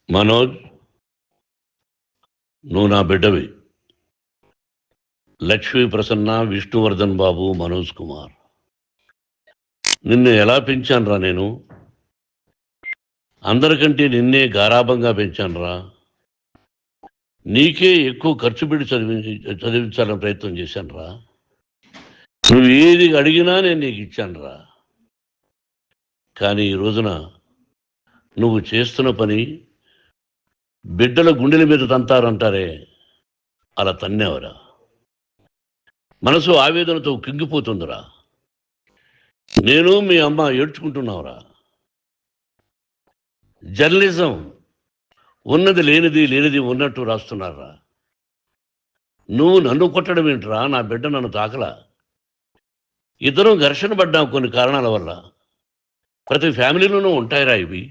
మనోజ్, నువ్వు నా బిడ్డవి. లక్ష్మీ ప్రసన్న, విష్ణువర్ధన్ బాబు, మనోజ్ కుమార్. నిన్ను ఎలా పెంచానురా నేను? అందరికంటే నిన్నే గారాభంగా పెంచానురా. నీకే ఎక్కువ ఖర్చు పెట్టి చదివించాలని ప్రయత్నం చేశానురా. నువ్వు ఏది అడిగినా నేను నీకు ఇచ్చానురా. కానీ ఈ రోజున నువ్వు చేస్తున్న పని బిడ్డల గుండెల మీద తంతారంటారే, అలా తన్నేవరా. మనసు ఆవేదనతో కింగిపోతుందిరా. నేను మీ అమ్మ ఏడ్చుకుంటున్నావురా. జర్నలిజం ఉన్నది లేనిది, లేనిది ఉన్నట్టు రాస్తున్నారా. నువ్వు నన్ను కొట్టడం ఏంట్రా? నా బిడ్డ నన్ను తాకలా. ఇద్దరం ఘర్షణ పడ్డాం కొన్ని కారణాల వల్ల. ప్రతి ఫ్యామిలీలోనూ ఉంటాయిరా ఇవి.